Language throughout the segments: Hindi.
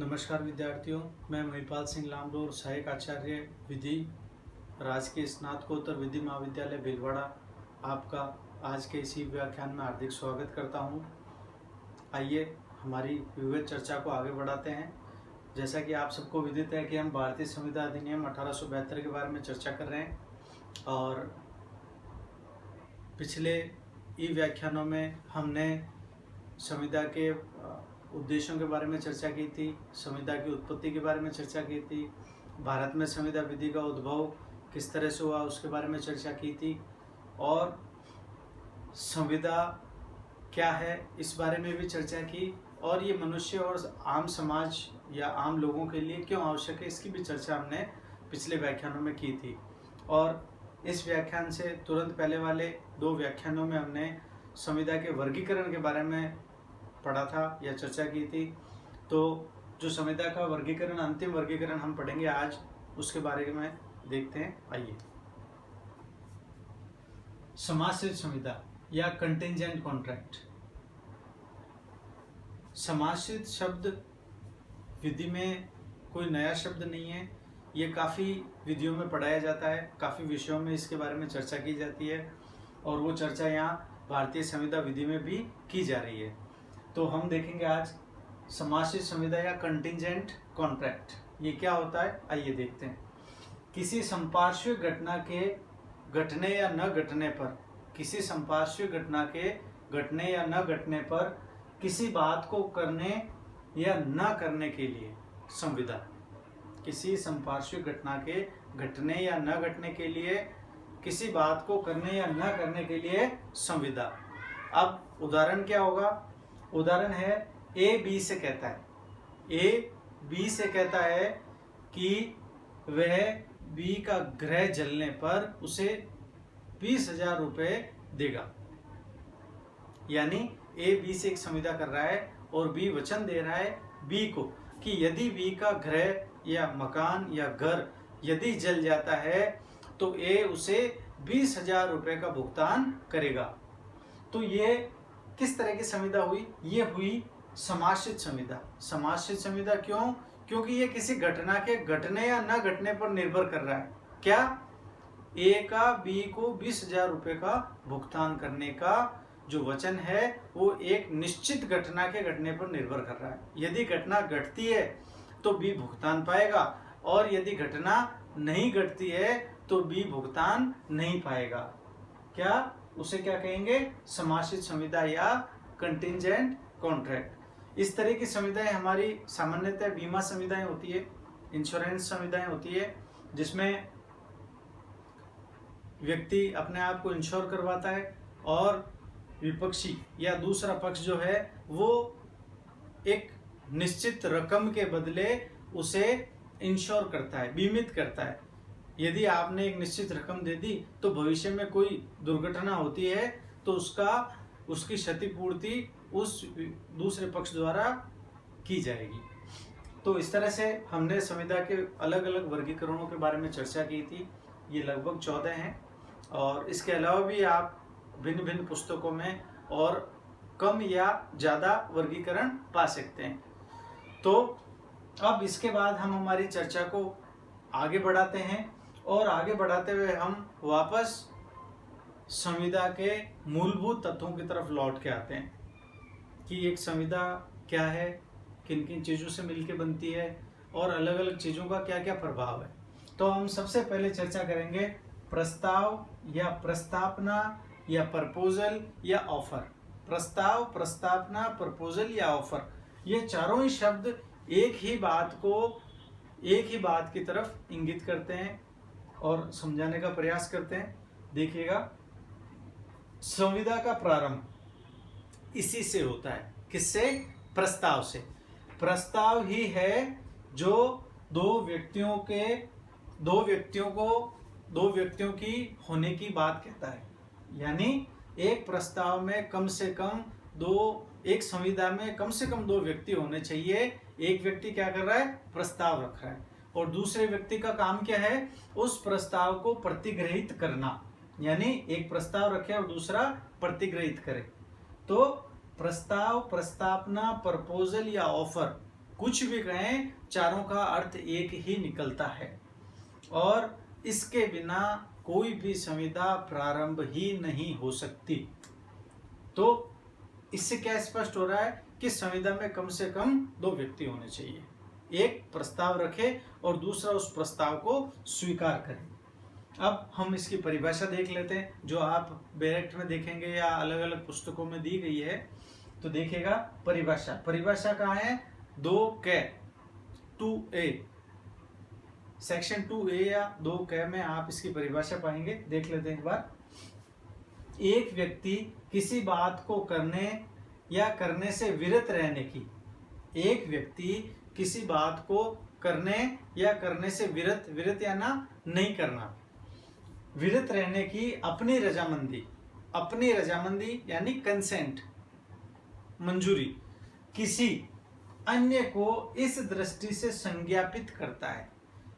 नमस्कार विद्यार्थियों, मैं महिपाल सिंह लामडोर, सहायक आचार्य विधि, राजकीय स्नातकोत्तर विधि महाविद्यालय भीलवाड़ा, आपका आज के इसी व्याख्यान में हार्दिक स्वागत करता हूं। आइए हमारी विविध चर्चा को आगे बढ़ाते हैं। जैसा कि आप सबको विदित है कि हम भारतीय संविधान अधिनियम 1872 के बारे में चर्चा कर रहे हैं और पिछले ई व्याख्यानों में हमने संविधान के उद्देश्यों के बारे में चर्चा की थी, संविधान की उत्पत्ति के बारे में चर्चा की थी, भारत में संविधान विधि का उद्भव किस तरह से हुआ उसके बारे में चर्चा की थी और संविधान क्या है इस बारे में भी चर्चा की और ये मनुष्य और आम समाज या आम लोगों के लिए क्यों आवश्यक है इसकी भी चर्चा हमने पिछले व्याख्यानों में की थी। और इस व्याख्यान से तुरंत पहले वाले दो व्याख्यानों में हमने संविधान के वर्गीकरण के बारे में पढ़ा था या चर्चा की थी। तो जो संविधान का वर्गीकरण, अंतिम वर्गीकरण हम पढ़ेंगे आज, उसके बारे में देखते हैं। आइए, समाश्रित संविधान या कंटिंजेंट कॉन्ट्रैक्ट। समाश्रित शब्द विधि में कोई नया शब्द नहीं है, ये काफ़ी विधियों में पढ़ाया जाता है, काफ़ी विषयों में इसके बारे में चर्चा की जाती है और वो चर्चा यहाँ भारतीय संविधान विधि में भी की जा रही है। तो हम देखेंगे आज समाश्रित संविधान या कंटिंजेंट कॉन्ट्रैक्ट, ये क्या होता है, आइए देखते हैं। किसी संपार्श्विक घटना के घटने या न घटने पर, किसी संपार्श्विक घटना के घटने या न घटने पर किसी बात को करने या न करने के लिए संविधान, किसी संपार्श्विक घटना के घटने या न घटने के लिए किसी बात को करने या न करने के लिए संविधान। अब उदाहरण क्या होगा? उदाहरण है ए बी से कहता है, ए बी से कहता है कि वह बी का गृह जलने पर उसे 20,000 रुपये देगा। यानी ए बी से एक संविदा कर रहा है और बी वचन दे रहा है बी को कि यदि बी का गृह या मकान या घर यदि जल जाता है तो ए उसे 20,000 रुपये का भुगतान करेगा। तो ये किस तरह की संविदा हुई? ये हुई समाश्रित संविदा। समाश्रित संविदा क्यों? क्योंकि ये किसी घटना के घटने या न घटने पर निर्भर कर रहा है। क्या? ए का बी को 20,000 रुपये का भुगतान करने का जो वचन है वो एक निश्चित घटना के घटने पर निर्भर कर रहा है। यदि घटना घटती है तो बी भुगतान पाएगा और यदि घटना नहीं घटती है तो बी भुगतान नहीं पाएगा। क्या? उसे क्या कहेंगे? समाश्रित संविदा या कंटिंजेंट कॉन्ट्रैक्ट। इस तरह की संविदाएं हमारी सामान्यतः बीमा संविदाएं होती है, इंश्योरेंस संविदाएं होती है, जिसमें व्यक्ति अपने आप को इंश्योर करवाता है और विपक्षी या दूसरा पक्ष जो है वो एक निश्चित रकम के बदले उसे इंश्योर करता है, बीमित करता है। यदि आपने एक निश्चित रकम दे दी तो भविष्य में कोई दुर्घटना होती है तो उसकी क्षतिपूर्ति उस दूसरे पक्ष द्वारा की जाएगी। तो इस तरह से हमने संविधान के अलग अलग वर्गीकरणों के बारे में चर्चा की थी। ये लगभग 14 हैं और इसके अलावा भी आप भिन्न भिन्न पुस्तकों में और कम या ज़्यादा वर्गीकरण पा सकते हैं। तो अब इसके बाद हम हमारी चर्चा को आगे बढ़ाते हैं और आगे बढ़ाते हुए हम वापस संविधान के मूलभूत तत्वों की तरफ लौट के आते हैं कि एक संविधान क्या है, किन किन चीज़ों से मिलकर बनती है और अलग अलग चीज़ों का क्या क्या प्रभाव है। तो हम सबसे पहले चर्चा करेंगे प्रस्ताव या प्रस्तावना या प्रपोजल या ऑफर। प्रस्ताव, प्रस्तावना, प्रपोजल या ऑफर, ये चारों ही शब्द एक ही बात की तरफ इंगित करते हैं और समझाने का प्रयास करते हैं। देखिएगा, संविधान का प्रारंभ इसी से होता है। किससे? प्रस्ताव से। प्रस्ताव ही है जो दो व्यक्तियों की होने की बात कहता है। यानी एक प्रस्ताव में एक संविधान में कम से कम 2 व्यक्ति होने चाहिए। एक व्यक्ति क्या कर रहा है? प्रस्ताव रख रहा है और दूसरे व्यक्ति का काम क्या है? उस प्रस्ताव को प्रतिग्रहित करना। यानी एक प्रस्ताव रखे और दूसरा प्रतिग्रहित करे। तो प्रस्ताव, प्रस्तावना, प्रपोजल या ऑफर कुछ भी कहें, चारों का अर्थ एक ही निकलता है और इसके बिना कोई भी संविदा प्रारंभ ही नहीं हो सकती। तो इससे क्या स्पष्ट हो रहा है कि संविदा में कम से कम 2 व्यक्ति होने चाहिए, एक प्रस्ताव रखे और दूसरा उस प्रस्ताव को स्वीकार करे। अब हम इसकी परिभाषा देख लेते हैं, जो आप बैरेक्ट में देखेंगे या अलग अलग पुस्तकों में दी गई है। तो देखिएगा परिभाषा कहाँ है, 2K 2A सेक्शन 2A या 2K में आप इसकी परिभाषा पाएंगे। देख लेते हैं एक बार। एक व्यक्ति किसी बात को करने या करने से विरत रहने की, एक व्यक्ति किसी बात को करने या करने से विरत या ना नहीं करना, विरत रहने की अपनी रजामंदी यानी कंसेंट, मंजूरी, किसी अन्य को इस दृष्टि से संज्ञापित करता है,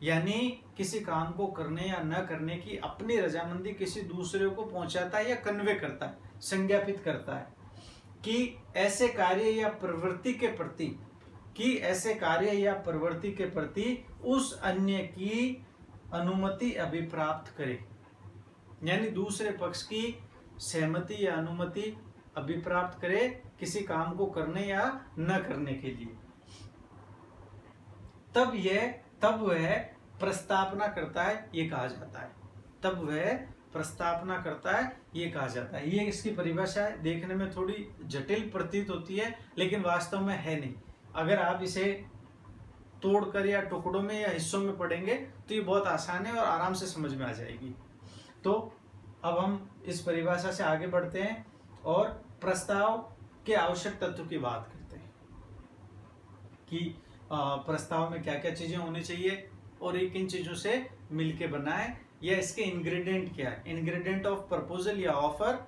यानी किसी काम को करने या न करने की अपनी रजामंदी किसी दूसरे को पहुंचाता है या कन्वे करता है, संज्ञापित करता है कि ऐसे कार्य या प्रवृत्ति के प्रति उस अन्य की अनुमति अभिप्राप्त करे, यानी दूसरे पक्ष की सहमति या अनुमति अभिप्राप्त करे किसी काम को करने या न करने के लिए। तब वह प्रस्तावना करता है, ये कहा जाता है। ये इसकी परिभाषा है। देखने में थोड़ी जटिल प्रतीत होती है, लेकिन वास्तव में है नहीं। अगर आप इसे तोड़कर या टुकड़ों में या हिस्सों में पढ़ेंगे तो ये बहुत आसान है और आराम से समझ में आ जाएगी। तो अब हम इस परिभाषा से आगे बढ़ते हैं और प्रस्ताव के आवश्यक तत्व की बात करते हैं कि प्रस्ताव में क्या क्या चीजें होनी चाहिए और ये किन चीजों से मिलके बना है, या इसके इंग्रेडिएंट क्या है, इंग्रेडिएंट ऑफ प्रपोजल या ऑफर,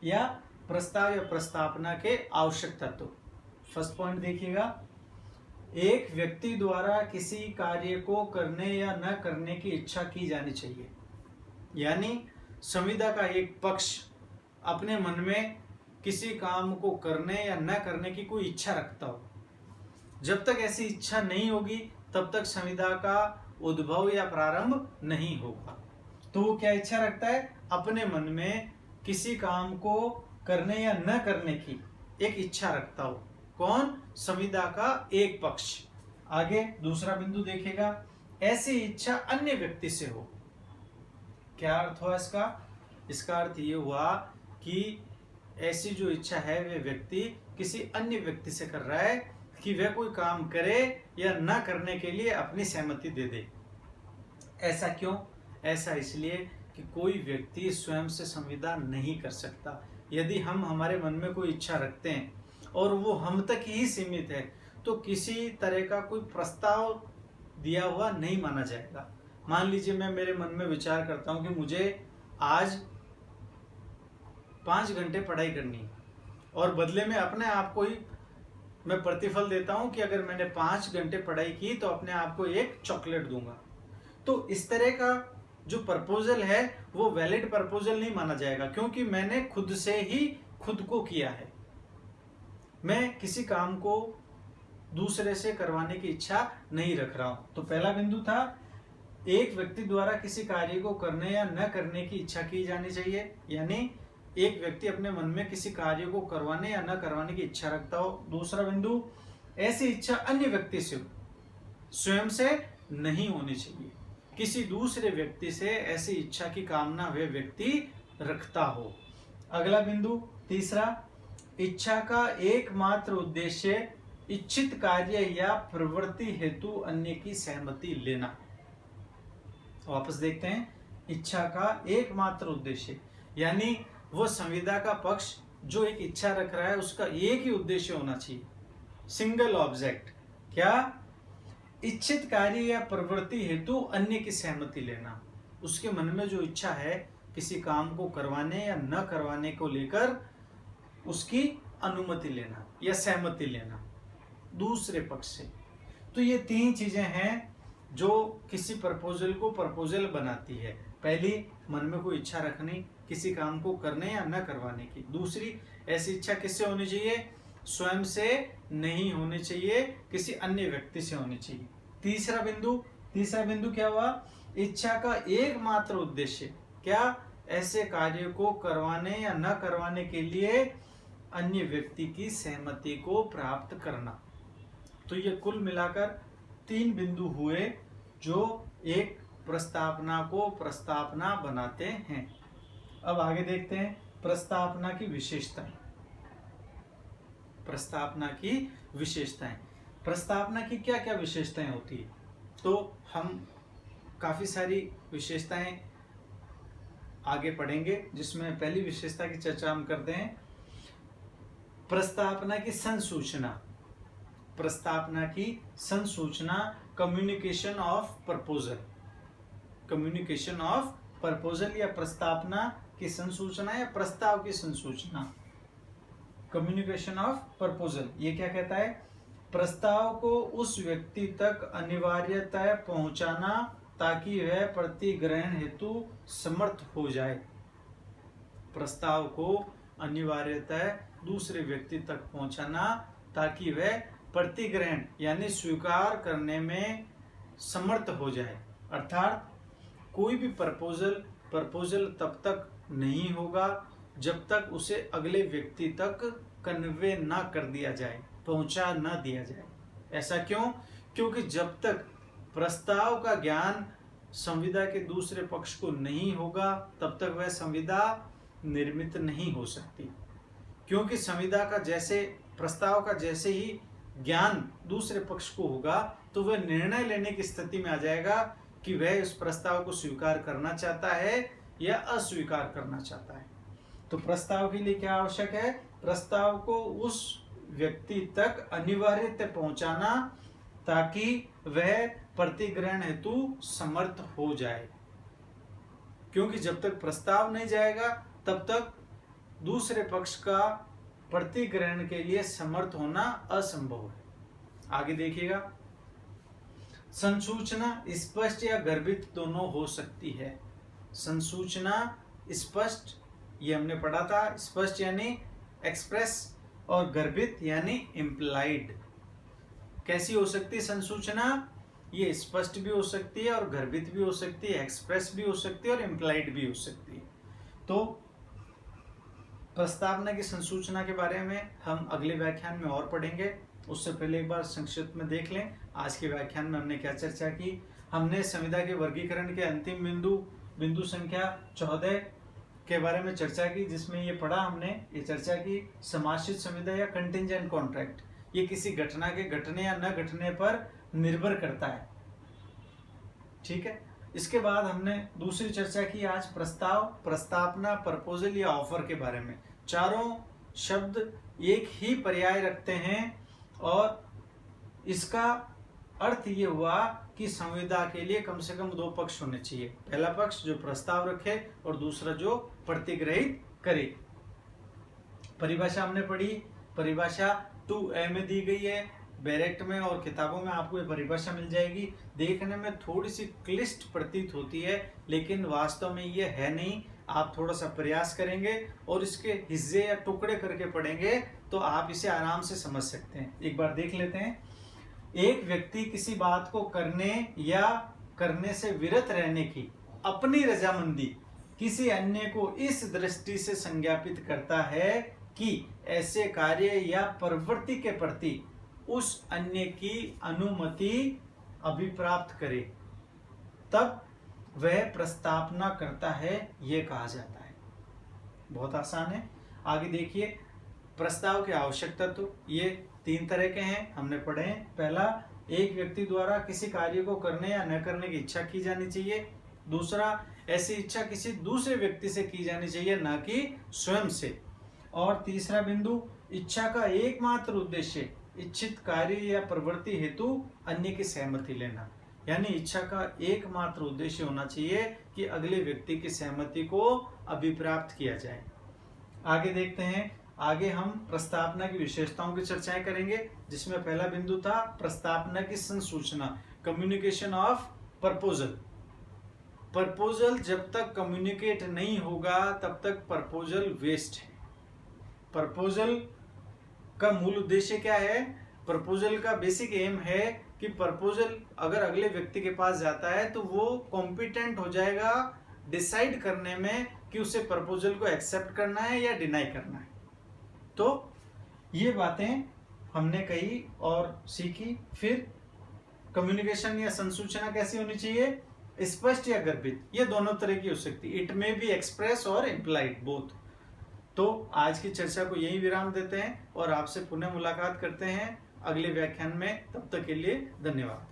या प्रस्ताव या प्रस्तावना के आवश्यक तत्व। फर्स्ट पॉइंट देखिएगा, एक व्यक्ति द्वारा किसी कार्य को करने या न करने की इच्छा की जानी चाहिए, यानी संविदा का एक पक्ष अपने मन में किसी काम को करने या न करने की कोई इच्छा रखता हो। जब तक ऐसी इच्छा नहीं होगी तब तक संविदा का उद्भव या प्रारंभ नहीं होगा। तो वो क्या इच्छा रखता है, अपने मन में किसी काम को करने या न करने की एक इच्छा रखता हो। कौन, संविदा का एक पक्ष। आगे दूसरा बिंदु देखेगा, ऐसी इच्छा अन्य व्यक्ति से हो। क्या अर्थ हुआ इसका? इसका अर्थ ये हुआ कि ऐसी जो इच्छा है वह व्यक्ति किसी अन्य व्यक्ति से कर रहा है कि वह कोई काम करे या न करने के लिए अपनी सहमति दे दे। ऐसा क्यों? ऐसा इसलिए कि कोई व्यक्ति स्वयं से संविदा नहीं कर सकता। यदि हम हमारे मन में कोई इच्छा रखते हैं और वो हम तक ही सीमित है तो किसी तरह का कोई प्रस्ताव दिया हुआ नहीं माना जाएगा। मान लीजिए मैं मेरे मन में विचार करता हूं कि मुझे आज 5 घंटे पढ़ाई करनी है और बदले में अपने आप को ही मैं प्रतिफल देता हूं कि अगर मैंने 5 घंटे पढ़ाई की तो अपने आप को एक चॉकलेट दूंगा। तो इस तरह का जो प्रपोजल है वो वैलिड प्रपोजल नहीं माना जाएगा, क्योंकि मैंने खुद से ही खुद को किया है। मैं किसी काम को दूसरे से करवाने की इच्छा नहीं रख रहा हूं। तो पहला बिंदु था, एक व्यक्ति द्वारा किसी कार्य को करने या न करने की इच्छा की जानी चाहिए, यानी एक व्यक्ति अपने मन में किसी कार्य को करवाने या न करवाने की इच्छा रखता हो। दूसरा बिंदु, ऐसी इच्छा अन्य व्यक्ति से हो, स्वयं से नहीं होनी चाहिए। किसी दूसरे व्यक्ति से ऐसी इच्छा की कामना वह व्यक्ति रखता हो। अगला बिंदु तीसरा, इच्छा का एकमात्र उद्देश्य इच्छित कार्य या प्रवृत्ति हेतु अन्य की सहमति लेना। वापस देखते हैं, इच्छा का एकमात्र उद्देश्य यानी वो संविदा का पक्ष जो एक इच्छा रख रहा है उसका एक ही उद्देश्य होना चाहिए, सिंगल ऑब्जेक्ट। क्या? इच्छित कार्य या प्रवृत्ति हेतु अन्य की सहमति लेना। उसके मन में जो इच्छा है किसी काम को करवाने या न करवाने को लेकर उसकी अनुमति लेना या सहमति लेना दूसरे पक्ष से। तो ये 3 चीजें हैं जो किसी प्रपोजल को प्रपोजल बनाती है। पहली, मन में कोई इच्छा रखनी किसी काम को करने या न करवाने की। दूसरी, ऐसी इच्छा किससे होनी चाहिए? स्वयं से नहीं होनी चाहिए, किसी अन्य व्यक्ति से होनी चाहिए। तीसरा बिंदु क्या हुआ? इच्छा का एकमात्र उद्देश्य क्या? ऐसे कार्य को करवाने या न करवाने के लिए अन्य व्यक्ति की सहमति को प्राप्त करना। तो ये कुल मिलाकर 3 बिंदु हुए जो एक प्रस्तावना को प्रस्तावना बनाते हैं। अब आगे देखते हैं प्रस्तावना की विशेषताएं। प्रस्तावना की क्या क्या विशेषताएं होती है? तो हम काफी सारी विशेषताएं आगे पढ़ेंगे, जिसमें पहली विशेषता की चर्चा हम करते हैं प्रस्तावना की संसूचना। कम्युनिकेशन ऑफ प्रपोजल या प्रस्तावना की संसूचना या प्रस्ताव की संसूचना। कम्युनिकेशन ऑफ प्रपोजल ये क्या कहता है? प्रस्ताव को उस व्यक्ति तक अनिवार्यतः पहुंचाना ताकि वह प्रतिग्रहण हेतु समर्थ हो जाए। प्रस्ताव को अनिवार्यतः दूसरे व्यक्ति तक पहुंचाना ताकि वह प्रतिग्रहण यानी स्वीकार करने में समर्थ हो जाए। अर्थात कोई भी प्रपोजल तब तक नहीं होगा जब तक उसे अगले व्यक्ति तक कन्वे ना कर दिया जाए, पहुंचा ना दिया जाए। ऐसा क्यों? क्योंकि जब तक प्रस्ताव का ज्ञान संविदा के दूसरे पक्ष को नहीं होगा तब तक वह संविदा निर्मित नहीं हो सकती। क्योंकि संविदा का प्रस्ताव का जैसे ही ज्ञान दूसरे पक्ष को होगा तो वह निर्णय लेने की स्थिति में आ जाएगा कि वह इस प्रस्ताव को स्वीकार करना चाहता है या अस्वीकार करना चाहता है। तो प्रस्ताव के लिए क्या आवश्यक है? प्रस्ताव को उस व्यक्ति तक अनिवार्यतः पहुंचाना ताकि वह प्रतिग्रहण हेतु समर्थ हो जाए। क्योंकि जब तक प्रस्ताव नहीं जाएगा तब तक दूसरे पक्ष का प्रतिग्रहण के लिए समर्थ होना असंभव है। आगे देखिएगा, संसूचना स्पष्ट या गर्भित दोनों हो सकती है। संसूचना स्पष्ट, ये हमने पढ़ा था, स्पष्ट यानी एक्सप्रेस और गर्भित यानी इम्प्लाइड। कैसी हो सकती है संसूचना? ये स्पष्ट भी हो सकती है और गर्भित भी हो सकती है, एक्सप्रेस भी हो सकती है और इम्प्लाइड भी हो सकती है। तो प्रस्तावना की संसूचना के बारे में हम अगले व्याख्यान में और पढ़ेंगे। उससे पहले एक बार संक्षिप्त में देख लें आज के व्याख्यान में हमने क्या चर्चा की। हमने संविदा के वर्गीकरण के अंतिम बिंदु संख्या 14 के बारे में चर्चा की, जिसमें ये पढ़ा हमने, ये चर्चा की समाश्रित संविदा या कंटिंजेंट कॉन्ट्रैक्ट ये किसी घटना के घटने या न घटने पर निर्भर करता है। ठीक है। इसके बाद हमने दूसरी चर्चा की आज प्रस्ताव, प्रस्तावना, प्रपोजल या ऑफर के बारे में। चारों शब्द एक ही पर्याय रखते हैं और इसका अर्थ ये हुआ कि संविदा के लिए कम से कम 2 पक्ष होने चाहिए। पहला पक्ष जो प्रस्ताव रखे और दूसरा जो प्रतिग्रहित करे। परिभाषा हमने पढ़ी, परिभाषा 2A में दी गई है, बैरेक्ट में और किताबों में आपको ये परिभाषा मिल जाएगी। देखने में थोड़ी सी क्लिष्ट प्रतीत होती है लेकिन वास्तव में ये है नहीं। आप थोड़ा सा प्रयास करेंगे और इसके हिस्से या टुकड़े करके पढ़ेंगे तो आप इसे आराम से समझ सकते हैं। एक बार देख लेते हैं। एक व्यक्ति किसी बात को करने या करने से विरत रहने की अपनी रजामंदी किसी अन्य को इस दृष्टि से संज्ञापित करता है कि ऐसे कार्य या प्रवृत्ति के प्रति उस अन्य की अनुमति अभिप्राप्त करे, तब वह प्रस्तावना करता है, यह कहा जाता है। बहुत आसान है। आगे देखिए, प्रस्ताव के आवश्यक तत्व ये 3 तरह के हैं, हमने पढ़े हैं। पहला, एक व्यक्ति द्वारा किसी कार्य को करने या न करने की इच्छा की जानी चाहिए। दूसरा, ऐसी इच्छा किसी दूसरे व्यक्ति से की जानी चाहिए, न कि स्वयं से। और तीसरा बिंदु, इच्छा का एकमात्र उद्देश्य इच्छित कार्य या प्रवृत्ति हेतु अन्य की सहमति लेना। यानी इच्छा का एकमात्र उद्देश्य होना चाहिए कि अगले व्यक्ति की सहमति को अभिप्राप्त किया जाए। आगे देखते हैं। आगे हम प्रस्तावना की विशेषताओं की चर्चाएं करेंगे, जिसमें पहला बिंदु था प्रस्तावना की संसूचना, कम्युनिकेशन ऑफ प्रपोजल। प्रपोजल जब तक कम्युनिकेट नहीं होगा तब तक प्रपोजल वेस्ट है। प्रपोजल का मूल उद्देश्य क्या है? प्रपोजल का बेसिक एम है कि प्रपोजल अगर अगले व्यक्ति के पास जाता है तो वो कॉम्पिटेंट हो जाएगा डिसाइड करने में कि उसे प्रपोजल को एक्सेप्ट करना है या डिनाई करना है। तो ये बातें हमने कही और सीखी। फिर कम्युनिकेशन या संसूचना कैसी होनी चाहिए? स्पष्ट या गर्भित, ये दोनों तरह की हो सकती है। इट मे बी एक्सप्रेस और इम्प्लाइड, बोथ। तो आज की चर्चा को यही विराम देते हैं और आपसे पुनः मुलाकात करते हैं अगले व्याख्यान में। तब तक के लिए धन्यवाद।